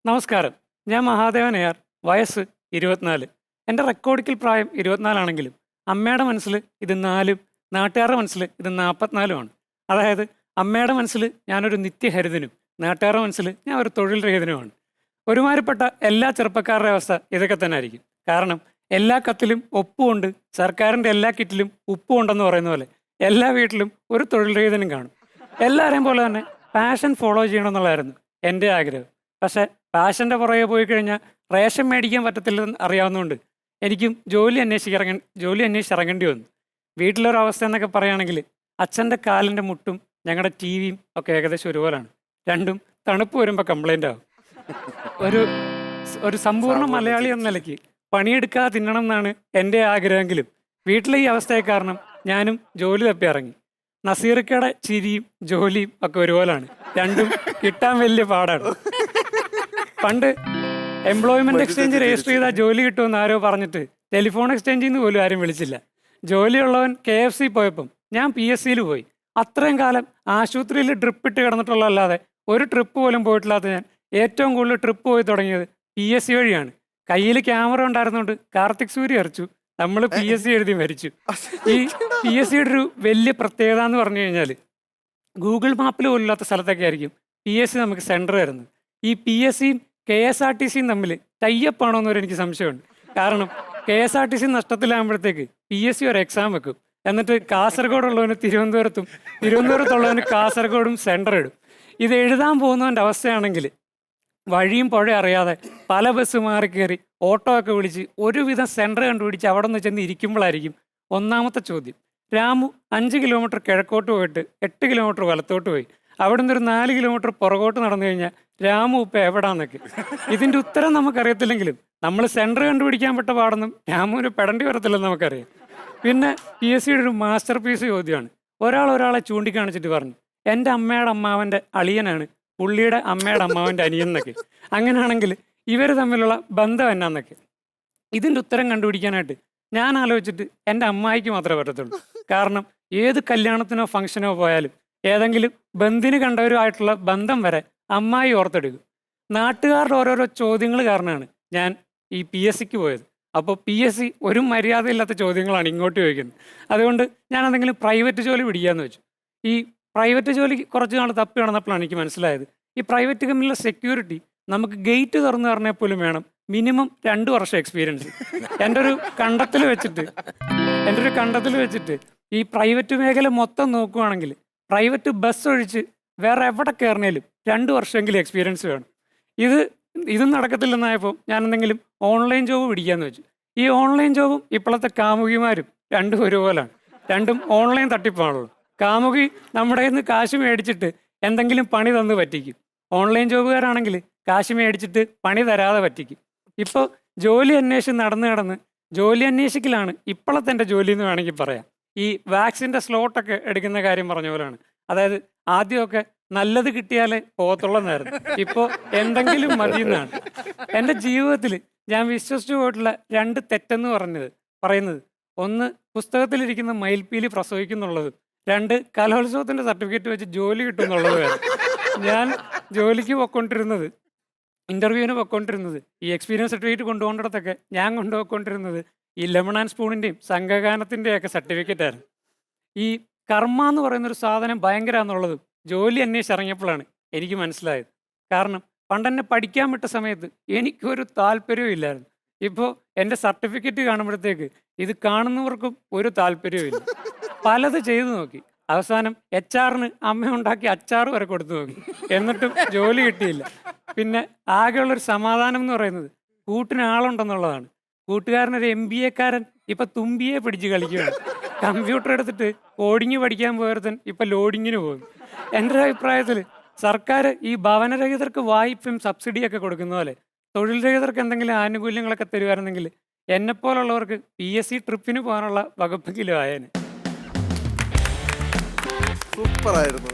നമസ്കാരം. ഞാൻ മഹാദേവൻ AR. വയസ്സ് 24. എൻ്റെ റെക്കോർഡിക്കൽ പ്രായം 24 ആണെങ്കിലും അമ്മയുടെ മനസ്സിൽ ഇത് 4ഉം നാട്ടുകാരുടെ മനസ്സിൽ ഇത് 44 ആണ്. അതായത് അമ്മയുടെ മനസ്സിൽ ഞാനൊരു നിത്യഹരിതനും നാട്ടുകാരുടെ മനസ്സിൽ ഞാൻ ഒരു തൊഴിൽ രഹിതനുമാണ്. ഒരുമാതിരിപ്പെട്ട എല്ലാ ചെറുപ്പക്കാരുടെ അവസ്ഥ ഇതൊക്കെ തന്നെ ആയിരിക്കും. കാരണം എല്ലാ കത്തിലും ഒപ്പുമുണ്ട്, സർക്കാരിൻ്റെ എല്ലാ കിറ്റിലും ഉപ്പുമുണ്ടെന്ന് പറയുന്ന പോലെ എല്ലാ വീട്ടിലും ഒരു തൊഴിൽ രഹിതനും കാണും. എല്ലാവരെയും പോലെ തന്നെ പാഷൻ ഫോളോ ചെയ്യണമെന്നുള്ളതായിരുന്നു എൻ്റെ ആഗ്രഹം. പക്ഷേ പാഷൻ്റെ പുറകെ പോയി കഴിഞ്ഞാൽ റേഷൻ മേടിക്കാൻ പറ്റത്തില്ലെന്ന് അറിയാവുന്നതുകൊണ്ട് എനിക്കും ജോലി അന്വേഷിച്ചിറങ്ങേണ്ടി വന്നു. വീട്ടിലൊരവസ്ഥ എന്നൊക്കെ പറയുകയാണെങ്കിൽ അച്ഛൻ്റെ കാലിൻ്റെ മുട്ടും ഞങ്ങളുടെ ടി വിയും ഒക്കെ ഏകദേശം ഒരുപോലാണ്. രണ്ടും തണുപ്പ് വരുമ്പോൾ കംപ്ലൈൻ്റ് ആവും. ഒരു ഒരു സമ്പൂർണ്ണ മലയാളി എന്ന നിലയ്ക്ക് പണിയെടുക്കാതെ തിന്നണം എന്നാണ് എൻ്റെ ആഗ്രഹമെങ്കിലും വീട്ടിലെ ഈ അവസ്ഥയെ കാരണം ഞാനും ജോലി തപ്പി ഇറങ്ങി. നസീർക്കയുടെ ചിരിയും ജോലിയും ഒക്കെ ഒരുപോലാണ്. രണ്ടും കിട്ടാൻ വലിയ പാടാണ്. പണ്ട് എംപ്ലോയ്മെന്റ് എക്സ്ചേഞ്ച് രജിസ്റ്റർ ചെയ്താൽ ജോലി കിട്ടുമെന്ന് ആരോ പറഞ്ഞിട്ട് ടെലിഫോൺ എക്സ്ചേഞ്ചിൽ നിന്ന് പോലും ആരും വിളിച്ചില്ല. ജോലിയുള്ളവൻ KFC പോയപ്പം ഞാൻ PSCയിൽ പോയി. അത്രയും കാലം ആശുപത്രിയിൽ ട്രിപ്പ് ഇട്ട് കിടന്നിട്ടുള്ളതല്ലാതെ ഒരു ട്രിപ്പ് പോലും പോയിട്ടില്ലാത്ത ഞാൻ ഏറ്റവും കൂടുതൽ ട്രിപ്പ് പോയി തുടങ്ങിയത് PSC വഴിയാണ്. കയ്യിൽ ക്യാമറ ഉണ്ടായിരുന്നുകൊണ്ട് കാർത്തിക് സൂര്യ അരച്ചു, നമ്മൾ PSC എഴുതി മരിച്ചു. ഈ PSCയുടെ ഒരു വലിയ പ്രത്യേകത എന്ന് പറഞ്ഞു കഴിഞ്ഞാൽ ഗൂഗിൾ മാപ്പിൽ പോലും ഇല്ലാത്ത സ്ഥലത്തൊക്കെ ആയിരിക്കും PSC നമുക്ക് സെൻറ്റർ വരുന്നത്. ഈ PSCയും KSRTCയും തമ്മിൽ ടൈപ്പ് ആണോ എന്നൊരു എനിക്ക് സംശയമുണ്ട്. കാരണം KSRTC നഷ്ടത്തിലാകുമ്പോഴത്തേക്ക് PSC ഒരു എക്സാം വെക്കും, എന്നിട്ട് കാസർഗോഡുള്ളവന് തിരുവനന്തപുരത്തും തിരുവനന്തപുരത്തുള്ളവന് കാസർഗോഡും സെൻറ്റർ ഇടും. ഇത് എഴുതാൻ പോകുന്നവൻ്റെ അവസ്ഥയാണെങ്കിൽ വഴിയും പുഴ അറിയാതെ പല ബസ് മാറി കയറി ഓട്ടോ ഒക്കെ വിളിച്ച് ഒരുവിധം സെൻറ്റർ കണ്ടുപിടിച്ച് അവിടെ നിന്ന് ചെന്ന് ഇരിക്കുമ്പോഴായിരിക്കും ഒന്നാമത്തെ ചോദ്യം. രാമു 5 കിലോമീറ്റർ കിഴക്കോട്ട് പോയിട്ട് 8 കിലോമീറ്റർ വലത്തോട്ട് പോയി. അവിടെ നിന്നൊരു 4 കിലോമീറ്റർ പുറകോട്ട് നടന്നു കഴിഞ്ഞാൽ രാമു ഇപ്പം എവിടാന്നൊക്കെ. ഇതിൻ്റെ ഉത്തരം നമുക്കറിയത്തില്ലെങ്കിലും നമ്മൾ സെൻറ്റർ കണ്ടുപിടിക്കാൻ പെട്ട പാടൊന്നും രാമുവിന് പെടേണ്ടി വരത്തില്ലെന്ന് നമുക്കറിയാം. പിന്നെ PSCയുടെ ഒരു മാസ്റ്റർ പീസ് ചോദ്യമാണ്. ഒരാളെ ചൂണ്ടിക്കാണിച്ചിട്ട് പറഞ്ഞു, എൻ്റെ അമ്മയുടെ അമ്മാവൻ്റെ അളിയനാണ് പുള്ളിയുടെ അമ്മയുടെ അമ്മാവൻ്റെ അനിയൻ എന്നൊക്കെ. അങ്ങനെയാണെങ്കിൽ ഇവർ തമ്മിലുള്ള ബന്ധം എന്നാന്നൊക്കെ. ഇതിൻ്റെ ഉത്തരം കണ്ടുപിടിക്കാനായിട്ട് ഞാൻ ആലോചിച്ചിട്ട് എൻ്റെ അമ്മായിക്ക് മാത്രമേ പറ്റത്തുള്ളൂ. കാരണം ഏത് കല്യാണത്തിനോ ഫംഗ്ഷനോ പോയാലും ഏതെങ്കിലും ബന്ധിന് കണ്ടവരുമായിട്ടുള്ള ബന്ധം വരെ അമ്മായി ഓർത്തെടുക്കും. നാട്ടുകാരുടെ ഓരോരോ ചോദ്യങ്ങൾ കാരണമാണ് ഞാൻ ഈ PSCക്ക് പോയത്. അപ്പോൾ PSC ഒരു മര്യാദയില്ലാത്ത ചോദ്യങ്ങളാണ് ഇങ്ങോട്ട് ചോദിക്കുന്നത്. അതുകൊണ്ട് ഞാൻ എന്തെങ്കിലും പ്രൈവറ്റ് ജോലി പിടിക്കാമെന്ന് വെച്ചു. ഈ പ്രൈവറ്റ് ജോലി കുറച്ച് നാൾ തപ്പി നടന്നപ്പോഴാണ് എനിക്ക് മനസ്സിലായത് ഈ പ്രൈവറ്റ് കമ്പനിയിലെ സെക്യൂരിറ്റി നമുക്ക് ഗേറ്റ് തുറന്നു പറഞ്ഞാൽ പോലും വേണം മിനിമം 2 വർഷം എക്സ്പീരിയൻസ്. എൻ്റെ ഒരു കണ്ടെത്തൽ വെച്ചിട്ട് ഈ പ്രൈവറ്റ് മേഖല മൊത്തം നോക്കുകയാണെങ്കിൽ പ്രൈവറ്റ് ബസ് ഒഴിച്ച് വേറെ എവിടെ കയറിനാലും 2 വർഷമെങ്കിലും എക്സ്പീരിയൻസ് വേണം. ഇതും നടക്കത്തില്ലെന്നായപ്പോൾ ഞാൻ എന്തെങ്കിലും ഓൺലൈൻ ജോബ് പിടിക്കാമെന്ന് വെച്ചു. ഈ ഓൺലൈൻ ജോബും ഇപ്പോഴത്തെ കാമുകിമാരും രണ്ടും ഒരുപോലാണ്. രണ്ടും ഓൺലൈൻ തട്ടിപ്പാണല്ലോ. കാമുകി നമ്മുടെ കയ്യിൽ നിന്ന് കാശ് മേടിച്ചിട്ട് എന്തെങ്കിലും പണി തന്ന് പറ്റിക്കും. ഓൺലൈൻ ജോബുകാരാണെങ്കിൽ കാശ് മേടിച്ചിട്ട് പണി തരാതെ പറ്റിക്കും. ഇപ്പോൾ ജോലി നടന്ന് ജോലി അന്വേഷിക്കലാണ് ഇപ്പോഴത്തെ എൻ്റെ ജോലി എന്ന് വേണമെങ്കിൽ പറയാം. ഈ വാക്സിൻ്റെ സ്ലോട്ടൊക്കെ എടുക്കുന്ന കാര്യം പറഞ്ഞ പോലെയാണ്. അതായത് ആദ്യമൊക്കെ നല്ലത് കിട്ടിയാലേ പോകത്തുള്ളെന്നായിരുന്നു, ഇപ്പോൾ എന്തെങ്കിലും മതിയെന്നാണ്. എൻ്റെ ജീവിതത്തിൽ ഞാൻ വിശ്വസിച്ചു പോയിട്ടുള്ള 2 തെറ്റെന്ന് പറയുന്നത് 1 പുസ്തകത്തിലിരിക്കുന്ന മയിൽപ്പീലി പ്രസവിക്കുന്നുള്ളതും 2 കലോത്സവത്തിൻ്റെ സർട്ടിഫിക്കറ്റ് വെച്ച് ജോലി കിട്ടും എന്നുള്ളതുമാണ്. ഞാൻ ജോലിക്ക് പോയിക്കൊണ്ടിരുന്നത് ഇൻ്റർവ്യൂവിന് പോയിക്കൊണ്ടിരുന്നത് ഈ എക്സ്പീരിയൻസ് സർട്ടിഫിക്കറ്റ് കൊണ്ടുപോകേണ്ടിടത്തൊക്കെ ഞാൻ കൊണ്ടുപോയിക്കൊണ്ടിരുന്നത് ഈ ലെമൺ ആൻഡ് സ്പൂണിൻ്റെയും സംഘഗാനത്തിൻ്റെയൊക്കെ സർട്ടിഫിക്കറ്റായിരുന്നു. ഈ കർമ്മ എന്ന് പറയുന്നൊരു സാധനം ഭയങ്കരമാണെന്നുള്ളതും ജോലി അന്വേഷിച്ചിറങ്ങിയപ്പോഴാണ് എനിക്ക് മനസ്സിലായത്. കാരണം പണ്ടെന്നെ പഠിക്കാൻ വിട്ട സമയത്ത് എനിക്കൊരു താല്പര്യവും ഇല്ലായിരുന്നു. ഇപ്പോൾ എൻ്റെ സർട്ടിഫിക്കറ്റ് കാണുമ്പോഴത്തേക്ക് ഇത് കാണുന്നവർക്കും ഒരു താല്പര്യവും. പലത് ചെയ്തു നോക്കി. അവസാനം HR-ന് അമ്മ ഉണ്ടാക്കി അച്ചാർ വരെ കൊടുത്തു നോക്കി. എന്നിട്ടും ജോലി കിട്ടിയില്ല. പിന്നെ ആകെയുള്ളൊരു സമാധാനം എന്ന് പറയുന്നത് കൂട്ടിന് ആളുണ്ടെന്നുള്ളതാണ്. കൂട്ടുകാരനൊരു MBA-കാരൻ ഇപ്പം തുമ്പിയെ പിടിച്ച് കളിക്കുകയാണ്. കമ്പ്യൂട്ടർ എടുത്തിട്ട് കോഡിങ് പഠിക്കാൻ പോയവരുത്തൻ ഇപ്പം ലോഡിങ്ങിന് പോകുന്നു. എൻ്റെ അഭിപ്രായത്തിൽ സർക്കാർ ഈ ഭവനരഹിതർക്ക് വായ്പയും സബ്സിഡിയൊക്കെ കൊടുക്കുന്ന പോലെ തൊഴിൽ രഹിതർക്ക് എന്തെങ്കിലും ആനുകൂല്യങ്ങളൊക്കെ തരുമായിരുന്നെങ്കിൽ എന്നെപ്പോലുള്ളവർക്ക് PSC ട്രിപ്പിന് പോകാനുള്ള വകുപ്പെങ്കിലും ആയേനെ. സൂപ്പറായിരുന്നു.